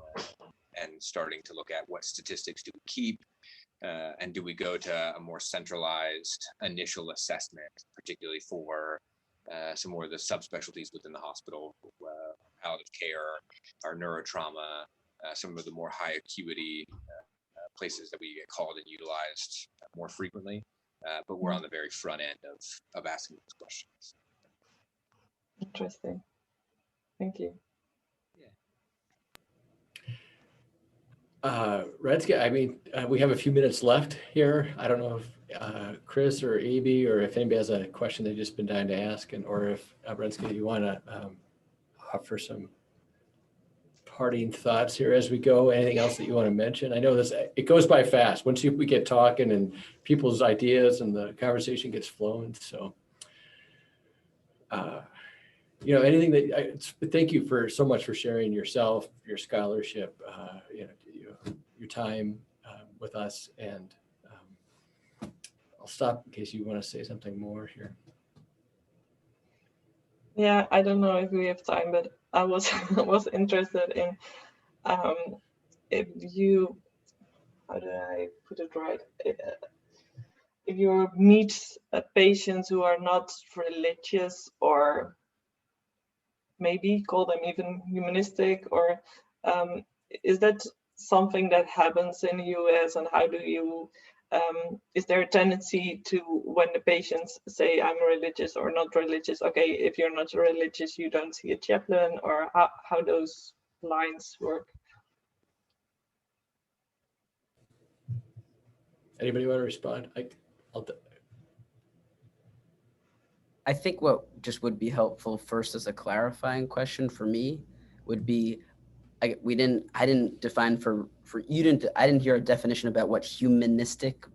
and starting to look at what statistics do we keep, and do we go to a more centralized initial assessment, particularly for some more of the subspecialties within the hospital, palliative care, our neurotrauma, some of the more high acuity places that we get called and utilized more frequently. But we're on the very front end of asking those questions.
Interesting. Thank you.
Renske, I mean, we have a few minutes left here. I don't know if Chris or Abby, or if anybody has a question they've just been dying to ask, or if Renske, you want to offer some parting thoughts here as we go. Anything else that you want to mention? I know it goes by fast once we get talking, and people's ideas and the conversation gets flowing. So, anything thank you so much for sharing yourself, your scholarship, your time with us, and I'll stop in case you want to say something more here.
Yeah, I don't know if we have time, but I was interested in if you, how do I put it right? If you meet patients who are not religious, or maybe call them even humanistic, or is that something that happens in the US, and how do you, is there a tendency to, when the patients say I'm religious or not religious, okay, if you're not religious, you don't see a chaplain, or how those lines work?
Anybody want to respond?
I think what just would be helpful first as a clarifying question for me would be, I didn't define for you I didn't hear a definition about what humanistic,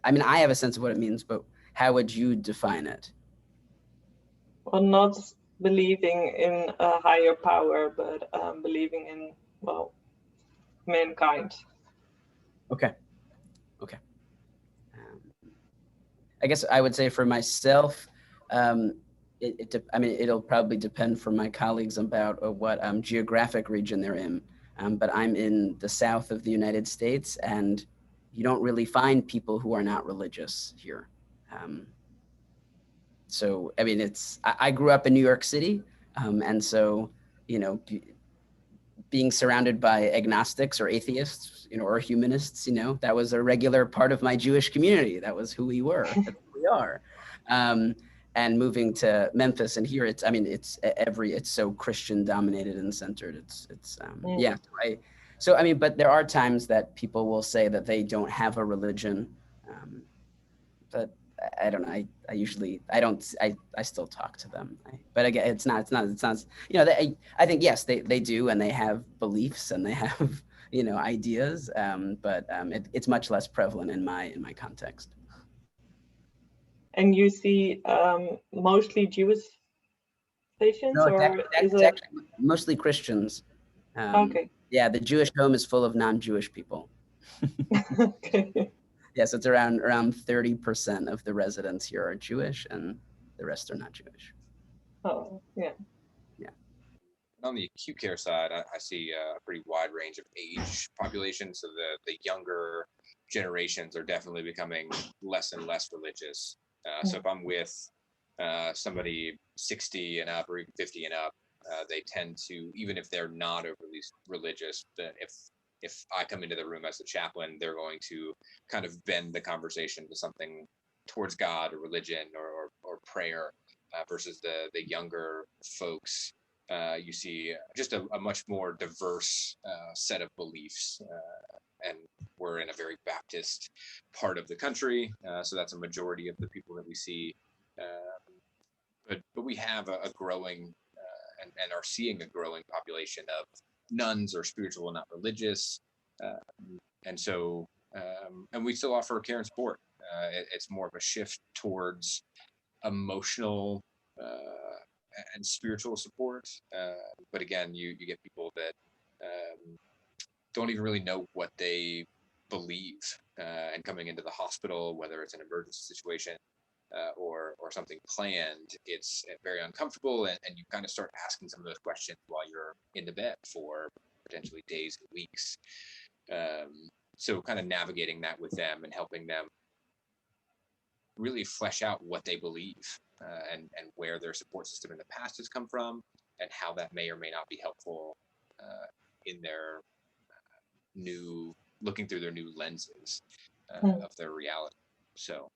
I mean, I have a sense of what it means, but how would you define it?
Well, not believing in a higher power, but believing in, well, mankind.
Okay. I guess I would say for myself, I mean, it'll probably depend for my colleagues about what geographic region they're in. But I'm in the south of the United States, and you don't really find people who are not religious here. So, I mean, I grew up in New York City, and so, being surrounded by agnostics or atheists, or humanists, that was a regular part of my Jewish community. That was who we were, that's who we are. And moving to Memphis, and here it's so Christian dominated and centered. Yeah. So, I mean, but there are times that people will say that they don't have a religion, but I don't know. I still talk to them. But again, it's not, I think, yes, they do, and they have beliefs and they have, ideas, but it's much less prevalent in my context.
And you see mostly Jewish patients,
No,
or
it's actually mostly Christians.
Okay.
Yeah, the Jewish home is full of non-Jewish people.
Okay.
Yes, it's around 30% of the residents here are Jewish, and the rest are not Jewish.
Oh, yeah.
On the acute care side, I see a pretty wide range of age population. So the younger generations are definitely becoming less and less religious. So if I'm with somebody 60 and up or even 50 and up, they tend to, even if they're not overly religious, if I come into the room as a chaplain, they're going to kind of bend the conversation to something towards God or religion or prayer, versus the younger folks. You see just a much more diverse set of beliefs, and we're in a very Baptist part of the country, so that's a majority of the people that we see. But we have a growing and are seeing a growing population of nuns or spiritual, not religious, and so and we still offer care and support. It's more of a shift towards emotional and spiritual support, but again, you get people that don't even really know what they believe, and coming into the hospital, whether it's an emergency situation or something planned, it's very uncomfortable, and you kind of start asking some of those questions while you're in the bed for potentially days and weeks. So kind of navigating that with them and helping them really flesh out what they believe, and where their support system in the past has come from, and how that may or may not be helpful in their looking through their new lenses of their reality. So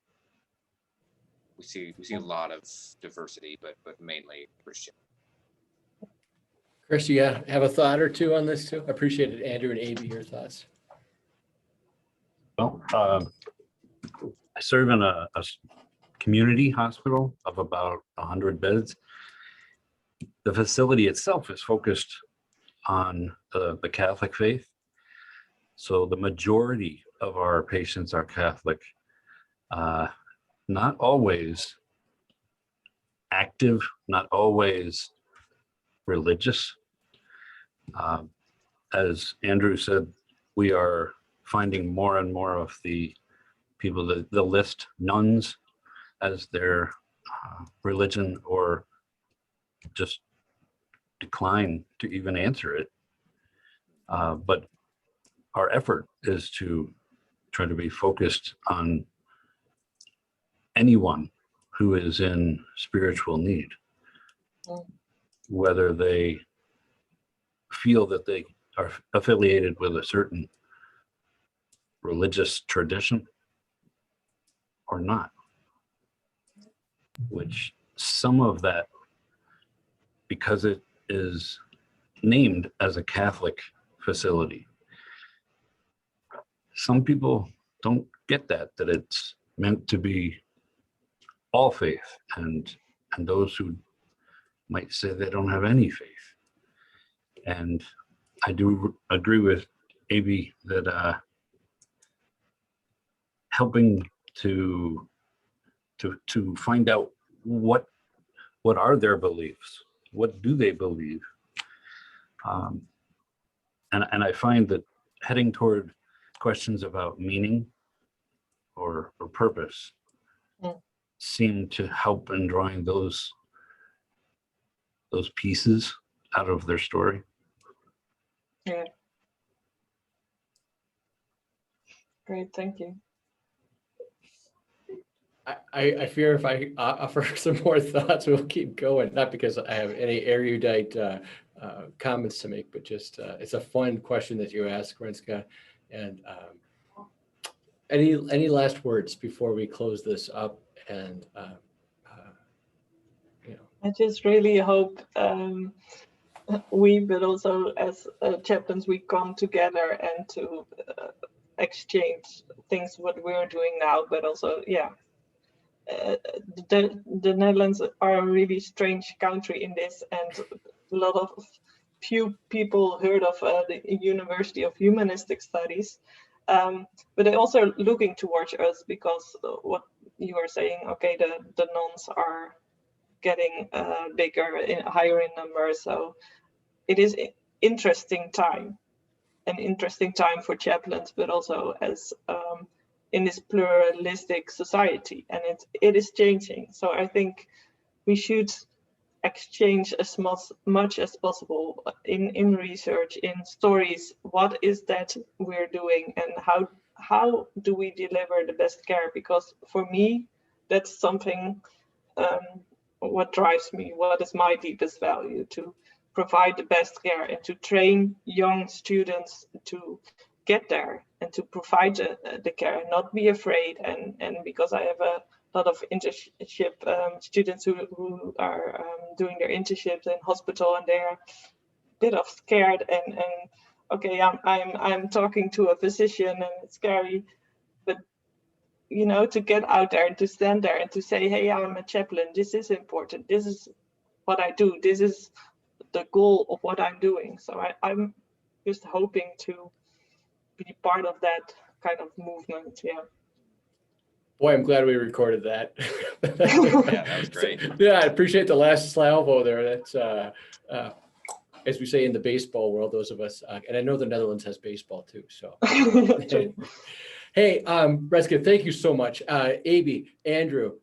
we see a lot of diversity, but mainly Christian.
Chris, you have a thought or two on this too? I appreciate it, Andrew and Abe, your thoughts.
Well, I serve in a community hospital of about 100 beds. The facility itself is focused on the Catholic faith. So the majority of our patients are Catholic, not always active, not always religious. As Andrew said, we are finding more and more of the people that they'll list nuns as their religion, or just decline to even answer it. But our effort is to try to be focused on anyone who is in spiritual need, whether they feel that they are affiliated with a certain religious tradition or not, which some of that, because it is named as a Catholic facility, some people don't get that it's meant to be all faith, and those who might say they don't have any faith. And I do agree with Abe that helping to find out what are their beliefs, what do they believe, and I find that heading toward questions about meaning or purpose seem to help in drawing those pieces out of their story.
Yeah. Great, thank you.
I fear if I offer some more thoughts, we'll keep going. Not because I have any erudite comments to make, but just it's a fun question that you ask, Renske. And any last words before we close this up? And
I just really hope we, but also as chaplains, we come together and to exchange things what we're doing now, but also, yeah. The Netherlands are a really strange country in this, and a lot of few people heard of the University of Humanistic Studies, but they're also looking towards us because what you are saying, okay, the nuns are getting bigger, higher in number, so it is an interesting time for chaplains, but also as in this pluralistic society, and it is changing. So I think we should exchange as much as possible in research, in stories. What is that we're doing, and how do we deliver the best care? Because for me, that's something what drives me. What is my deepest value? To provide the best care and to train young students to get there and to provide the care and not be afraid. And because I have a lot of internship students who are doing their internships in hospital, and they're a bit of scared and okay, I'm talking to a physician and it's scary, but you know, to get out there and to stand there and to say, hey, I'm a chaplain, this is important, this is what I do, this is the goal of what I'm doing. So I'm just hoping to be part of that kind of movement. Yeah.
boy, I'm glad we recorded that.
Yeah, that was great.
Yeah, I appreciate the last salvo there. That's as we say in the baseball world, those of us, and I know the Netherlands has baseball too. So, hey, Renske, thank you so much. Aby, Andrew,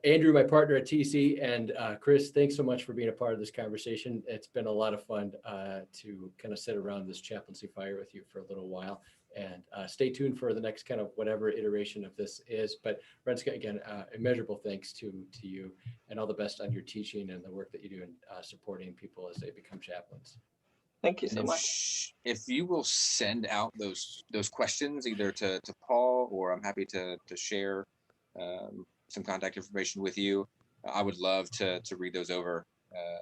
my partner at TC, and Chris, thanks so much for being a part of this conversation. It's been a lot of fun to kind of sit around this chaplaincy fire with you for a little while, and stay tuned for the next kind of whatever iteration of this is. But Renske, again, immeasurable thanks to you, and all the best on your teaching and the work that you do in supporting people as they become chaplains.
Thank you so much.
If you will send out those questions either to Paul, or I'm happy to share some contact information with you. I would love to read those over.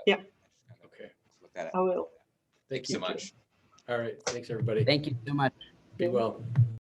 Yeah.
Okay.
Look that up.
I will.
Thank you so much.
All right. Thanks, everybody.
Thank you so much.
Be well.